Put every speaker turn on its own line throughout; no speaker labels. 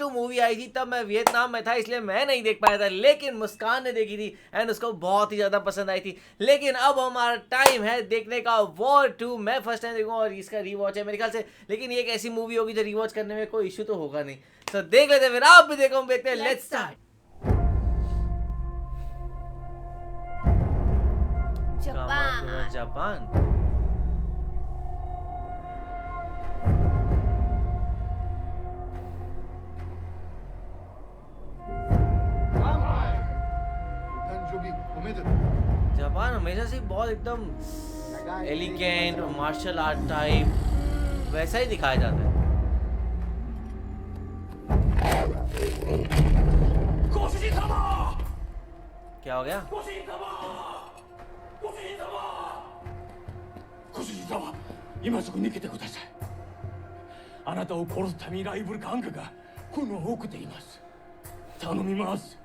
2 movie आई थी तब मैं वियतनाम में था, इसलिए मैं नहीं देख पाया था, लेकिन मुस्कान ने देखी थी एंड उसको बहुत ही ज़्यादा पसंद आई थी। लेकिन अब हमारा टाइम है देखने का वॉर 2। मैं फर्स्ट टाइम देखूंगा और इसका रीवॉच है मेरे ख्याल से, लेकिन ये एक ऐसी मूवी होगी जो रीवॉच करने में कोई इशू तो होगा नहीं। तो देख लेते हैं, फिर आप भी देखो, हम देखते हैं। Let's start. जापान। जापान हमेशा से बहुत एकदम एलिगेंट मार्शल आर्ट टाइप वैसा ही दिखाया जाता है। क्या हो गया?
ご主人様、今すぐ逃げてください。あなたを殺すためにライブルカンガが炎を送っています。頼みます。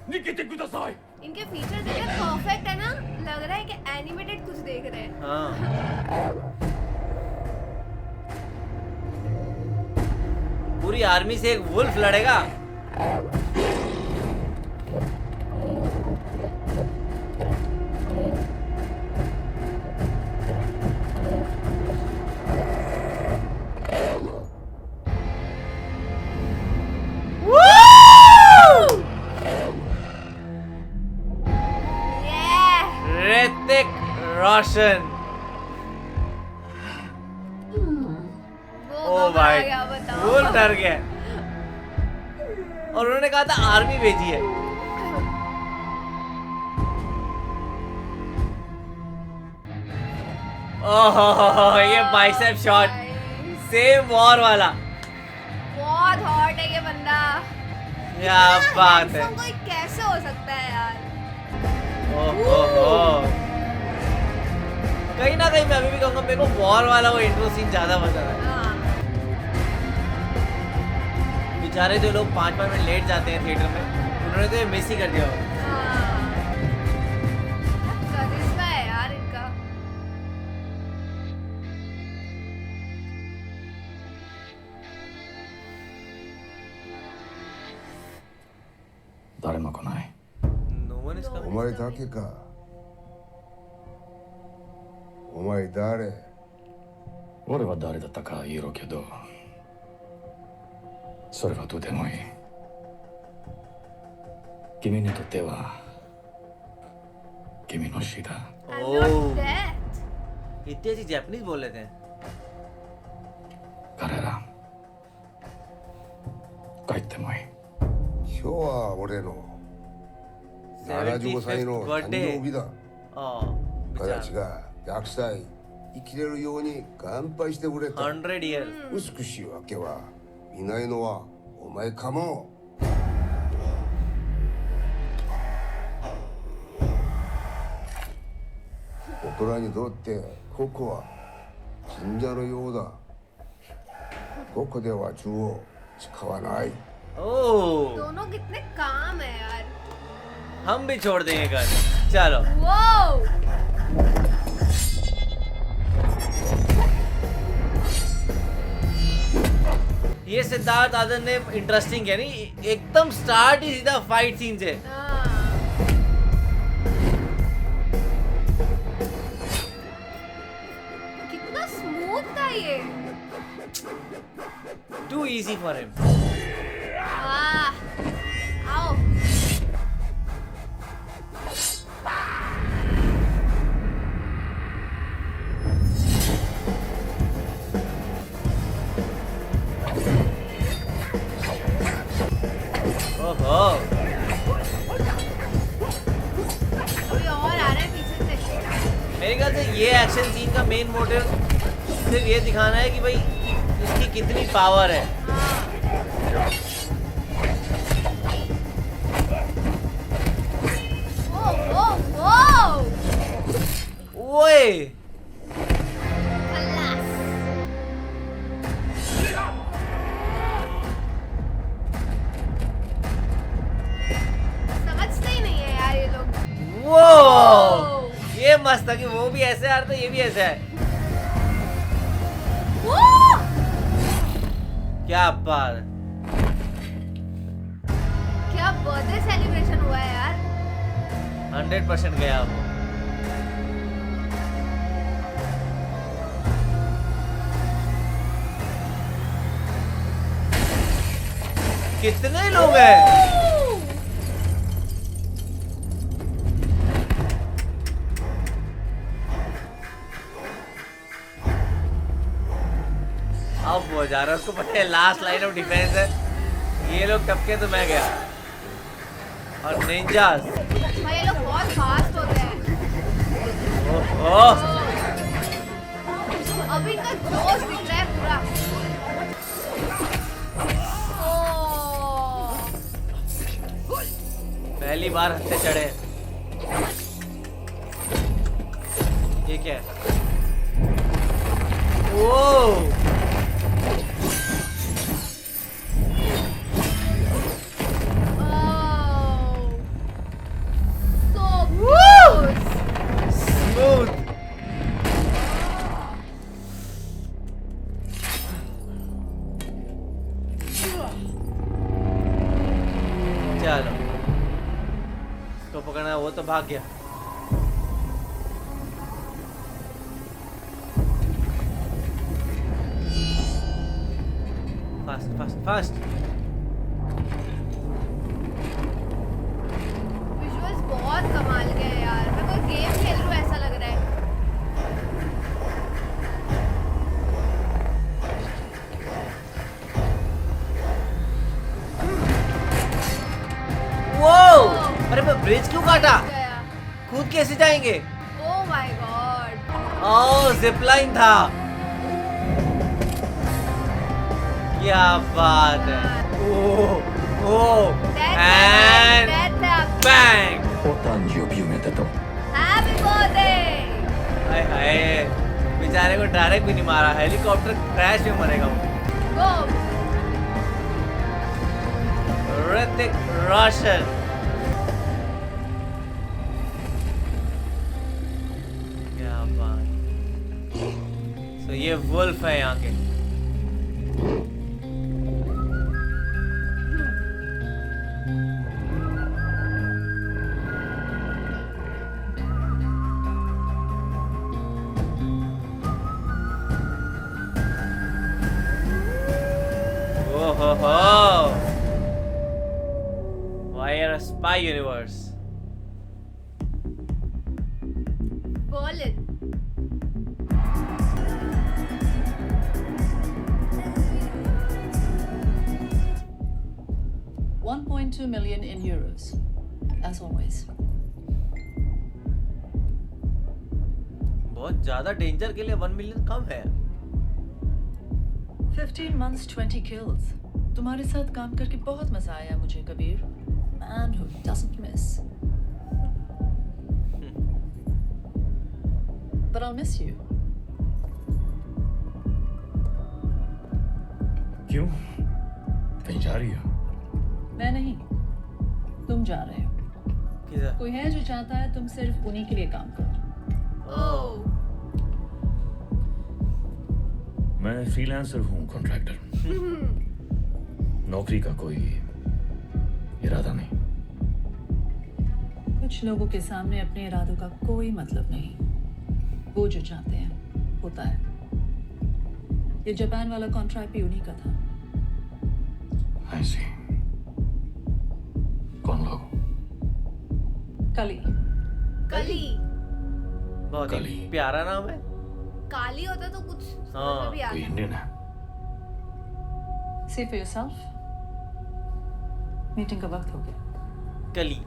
逃げてください。
इनके फीचर देखे परफेक्ट है ना, लग रहा है कि एनिमेटेड कुछ देख रहे हैं।
हाँ। पूरी आर्मी से एक वुल्फ लड़ेगा। ऋतिक रोशन। ओ भाई, वो डर गया और उन्होंने कहा था आर्मी भेजी है। ओह, ये बाइसेप शॉट सेम वॉर वाला।
बहुत हॉट है ये बंदा।
क्या बात है।
कोई कैसे हो सकता है यार।
कहीं ना कहीं मैं अभी भी कहूँगा मेरे को वॉर वाला वो इंट्रो सीन ज्यादा पसंद है। बेचारे जो लोग 5-5 मिनट लेट जाते हैं थिएटर में, उन्होंने तो ये मिस ही कर दिया होगा।
करिश्मा है यार इनका।
誰も来ない。
No one is coming.
お前だけか。お前誰？
俺は誰だったか言えろけど、それはどうでもいい。君にとっては君の死だ。
I'm not dead.
इतनी अच्छी जापानीज बोल लेते हैं।
彼ら帰ってもいい。
今日は俺の75歳の誕生日だ。 私が100歳生きれるように乾杯してくれた。
100 years。
美しいわけは見ないのはお前かも。僕らにとってここは神社のようだ。ここでは銃を使わない。
ओह,
दोनों कितने काम है यार।
हम भी छोड़ देंगे घर। चलो।
वो
ये सिद्धार्थ आदन ने इंटरेस्टिंग है नहीं, एकदम स्टार्ट ही सीधा फाइट सीन से।
कितना स्मूथ था ये।
Too easy for him.
आओ।
ओहो,
कोई और आ रहा है पीछे से।
मेरे ख्याल से ये एक्शन सीन का मेन मोटिव सिर्फ ये दिखाना है कि भाई इसकी कितनी पावर है। ओए,
समझते ही नहीं है यार ये लोग।
वो ये मस्त था कि वो भी ऐसे आ रहा था, ये भी ऐसा है। क्या बात है।
क्या बर्थडे सेलिब्रेशन हुआ है यार।
100% गया वो। कितने लोग हैं? अब वो जा रहा है, उसको पता है लास्ट लाइन ऑफ डिफेंस है, ये लोग टपके तो मैं गया। और निंजास
भाई ये लोग बहुत फास्ट होते हैं।
ओह
अभी का जोश दिख रहा है पूरा।
पहली बार हत्थे चढ़े। ये क्या है? ओह स्मूथ। चलो इसको पकड़ना, वो तो भाग गया। Fast fast fast.
विजुअल्स बहुत कमाल के हैं यार, मैं कोई गेम खेल रही हूँ ऐसा लग रहा है।
वो अरे मैं ब्रिज क्यों काटा?
गया।
कूद कैसे जाएंगे?
Oh my God.
Oh zipline था। क्या बात है। Oh oh and bang.
Happy birthday.
हाय हाय, बेचारे को डायरेक्ट भी नहीं मारा, हेलीकॉप्टर क्रैश में मरेगा वो।
गो।
ऋतिक रोशन। क्या बात। तो ये वुल्फ है यहाँ के। Oh, why are a spy universe?
Berlin.
$1.2 million in euros, as always.
बहुत ज्यादा डेंजर के लिए 1 मिलियन कम है।
15 months, 20 kills. तुम्हारे साथ काम करके बहुत मजा आया मुझे Kabir. Man who doesn't miss. But I'll miss you.
क्यों? कहीं जा रही हो?
मैं नहीं. तुम जा रहे हो.
किधर?
कोई है जो चाहता है तुम सिर्फ उन्हीं के लिए काम करो.
ओह।
मैं फ्रीलांसर हूँ, कॉन्ट्रैक्टर। नौकरी का कोई इरादा नहीं।
कुछ लोगों के सामने अपने इरादों का कोई मतलब नहीं. वो जो चाहते हैं होता है. ये जापान वाला कॉन्ट्रैक्ट भी उन्हीं का था.
I see. कौन लोग?
कली.
कली।
बहुत ही
कली।
प्यारा नाम है।
काली होता तो कुछ
हाँ,
समझ में भी
कोई
आता।
इंडियन है?
See for yourself. मीटिंग का वक्त हो गया.
कली,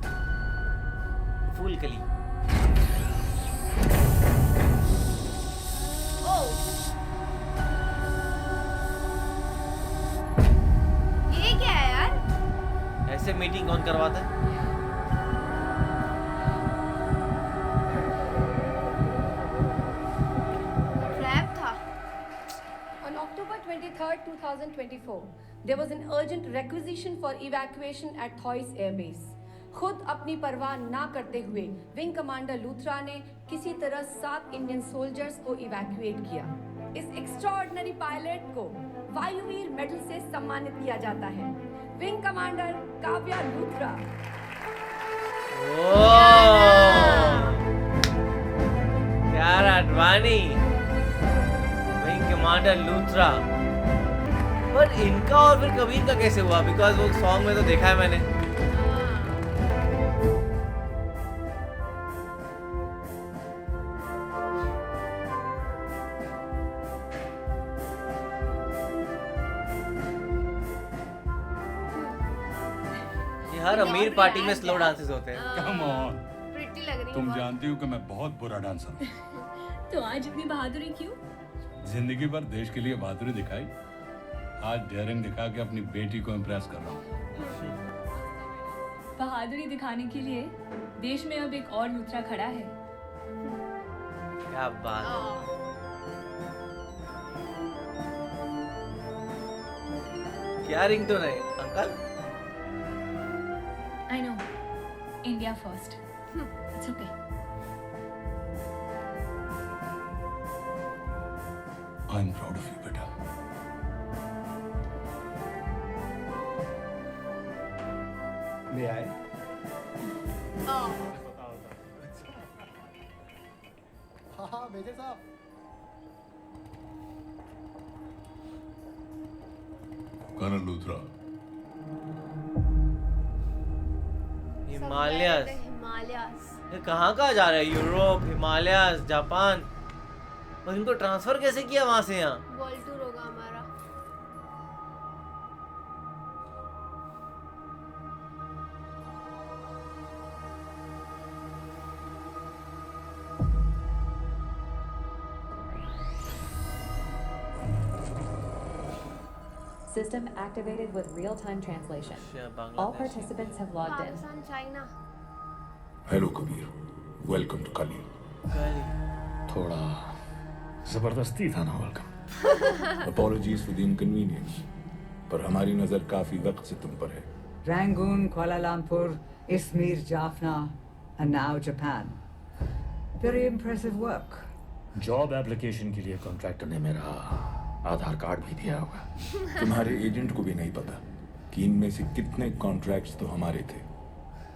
फूल कली।
ओह। ये क्या है यार?
ऐसे मीटिंग कौन करवाता है?
ट्रैप था।
On October 23rd, 2024, there was an urgent requisition for evacuation at Thois Air Base. खुद अपनी परवाह ना करते हुए विंग कमांडर लूथरा ने किसी तरह 7 इंडियन सोल्जर्स को इवैक्यूएट किया। इस एक्स्ट्राऑर्डिनरी पायलट को वायुवीर मेडल से सम्मानित किया जाता है। Wing commander Kavya Luthra.
यार अडवाणी, विंग कमांडर लूथरा। पर इनका और फिर कबीर का कैसे हुआ? बिकॉज वो सॉन्ग में तो देखा है मैंने। ये हर अमीर पार्टी में स्लो डांसेस होते हैं।
कम ऑन,
प्रिटी लग रही
तुम
है
जानती हो कि मैं बहुत बुरा डांसर हूँ।
तो आज इतनी बहादुरी क्यों?
जिंदगी भर देश के लिए बहादुरी दिखाई, आज डेयरिंग दिखा के अपनी बेटी को इम्प्रेस कर रहा हूँ।
बहादुरी दिखाने के लिए देश में अब एक और लूथरा खड़ा है।
क्या बात है। क्या रिंग तो नहीं uncle?
I know, India first. It's okay.
I am proud of you बेटा।
ले आए। हाँ मेजर साहब।
कर्नल लूथरा,
हिमालयस।
हिमालयस।
ये कहाँ जा रहा है? Europe, Himalayas, Japan. और इनको ट्रांसफर कैसे किया वहां से यहाँ?
वर्ल्ड टूर होगा हमारा।
System activated with real-time translation. All participants have logged in.
Pakistan, China.
Hello Kabir, welcome to कली। थोड़ा जबरदस्ती था ना welcome. Apologies for the inconvenience, पर हमारी नजर काफी वक्त से तुम पर है।
Rangoon, Kuala Lumpur, Izmir, Jaffna, and now Japan. Very impressive work.
Job application के लिए कॉन्ट्रैक्टर ने मेरा आधार कार्ड भी दिया होगा।
तुम्हारे एजेंट को भी नहीं पता कि इनमें से कितने कॉन्ट्रैक्ट्स तो हमारे थे,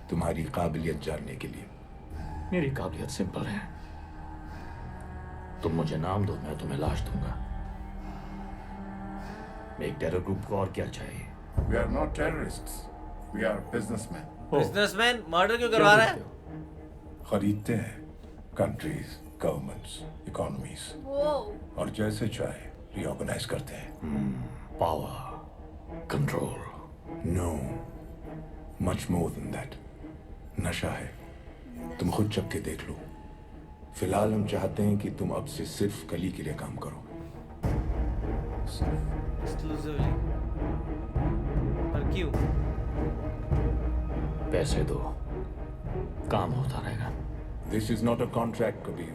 तुम्हारी काबिलियत जानने के लिए।
मेरी काबिलियत सिंपल है, तुम मुझे नाम दो, मैं तुम्हें लाश दूंगा। एक टेरर ग्रुप को और क्या चाहिए?
We are not terrorists, we are businessmen.
Businessman murder क्यों करवा रहा है?
खरीदते हैं कंट्रीज, गवर्नमेंट्स, इकोनॉमीज, और जैसे चाहे रीऑर्गेनाइज करते हैं।
Power, control.
No, much more than that. नशा है, तुम खुद चख के देख लो। फिलहाल हम चाहते हैं कि तुम अब से सिर्फ कली के लिए काम करो।
एक्सक्लूसिवली। पर क्यों?
पैसे दो, काम होता रहेगा।
This is not a contract Kabir,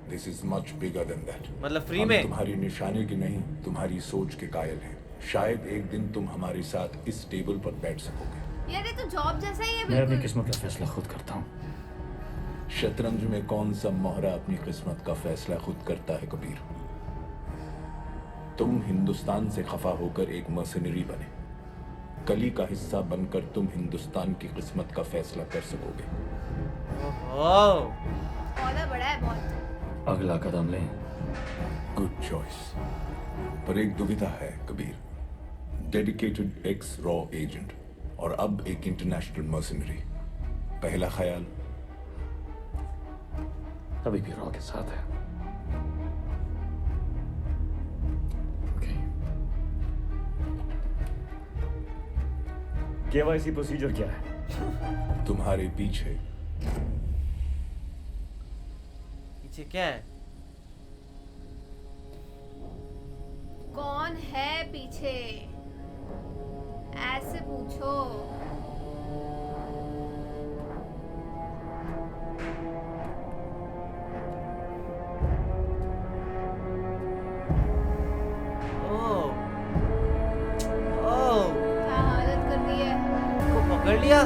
this is much bigger than that.
मतलब फ्री में?
तुम्हारी निशाने की नहीं, तुम्हारी सोच के कायल हैं। शायद एक दिन तुम हमारे साथ इस टेबल पर बैठ सकोगे।
यार ये तो जॉब जैसा ही है
मैं अपनी
बिल्कुल।
किस्मत का फैसला खुद करता हूँ।
शतरंज में कौन सा मोहरा अपनी किस्मत का फैसला खुद करता है कबीर? तुम हिंदुस्तान से खफा होकर एक मर्सनरी बने, कली का हिस्सा बनकर तुम हिंदुस्तान की किस्मत का फैसला कर सकोगे।
पौधा बड़ा है बहुत।
अगला कदम लें।
गुड चॉइस, पर एक दुविधा है Kabir. Dedicated x raw agent और अब एक इंटरनेशनल मर्सनरी। पहला ख्याल?
अभी भी रॉ के साथ है। केवाईसी प्रोसीजर क्या है?
तुम्हारे पीछे।
पीछे क्या है?
कौन है पीछे? ऐसे पूछो। क्या हालत कर दी है?
को पकड़ लिया?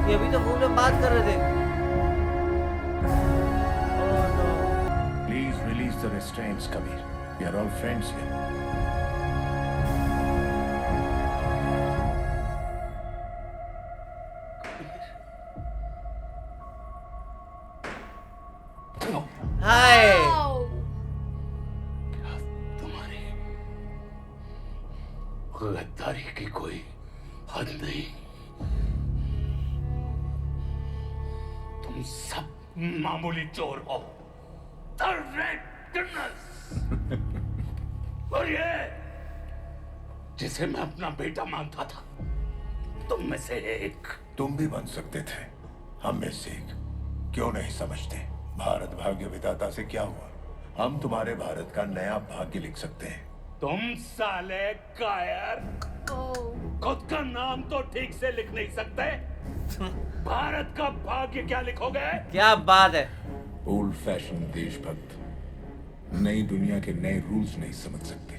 ये अभी तो फोन पे बात कर रहे थे।
Please release the restraints, Kabir. We are all friends here.
गद्दारी की कोई हद नहीं। तुम सब मामूली चोर हो, third rate criminals। और ये जिसे मैं अपना बेटा मानता था, तुम में से एक।
तुम भी बन सकते थे हम में से एक, क्यों नहीं समझते? भारत भाग्य विधाता से क्या हुआ? हम तुम्हारे भारत का नया भाग्य लिख सकते हैं।
तुम साले कायर, खुद का नाम तो ठीक से लिख नहीं सकते, भारत का भाग्य क्या लिखोगे?
क्या बात है।
ओल्ड फैशन देशभक्त नई दुनिया के नए रूल्स नहीं समझ सकते।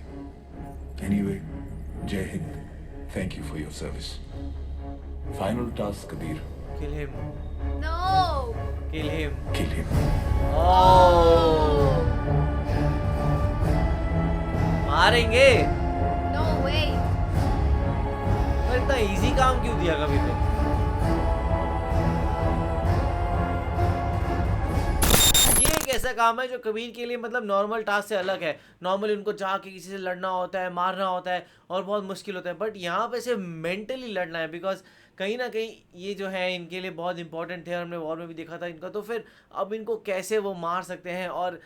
एनीवे, जय Hind, thank you for your service. Final task Kabir.
Kill him.
No.
Kill him.
Kill him.
Oh. मारेंगे।
No way.
पर इतना इजी काम क्यों दिया कभी तो? ये एक ऐसा काम है जो कबीर के लिए मतलब नॉर्मल टास्क से अलग है। नॉर्मली उनको जाके किसी से लड़ना होता है, मारना होता है और बहुत मुश्किल होता है, बट यहाँ पे सिर्फ मेंटली लड़ना है, बिकॉज कहीं ना कहीं ये जो है इनके लिए बहुत इंपॉर्टेंट थे। हमने वॉर में भी देखा था इनका, तो फिर अब इनको कैसे वो मार सकते हैं। और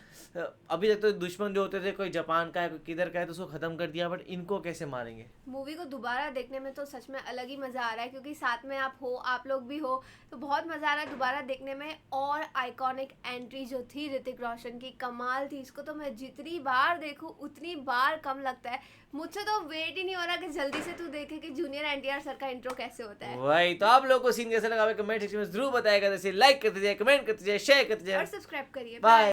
अभी तक तो दुश्मन जो होते थे, कोई जापान का है, कोई किधर का है, तो उसको ख़त्म कर दिया, बट इनको कैसे मारेंगे?
मूवी को दोबारा देखने में तो सच में अलग ही मज़ा आ रहा है, क्योंकि साथ में आप हो, आप लोग भी हो, तो बहुत मज़ा आ रहा है दोबारा देखने में। और आइकॉनिक एंट्री जो थी ऋतिक रोशन की, कमाल थी। इसको तो मैं जितनी बार देखूं उतनी बार कम लगता है। मुझसे तो वेट ही नहीं हो रहा कि जल्दी से तू देखे कि जूनियर एनटीआर सर का इंट्रो कैसे होता है।
वही तो, आप लोगों को सीन कैसा लगा कमेंट सेक्शन में जरूर बताएगा। जैसे लाइक करते जाए, कमेंट करते जाए, शेयर करते जाए
और सब्सक्राइब करिए।
बाय।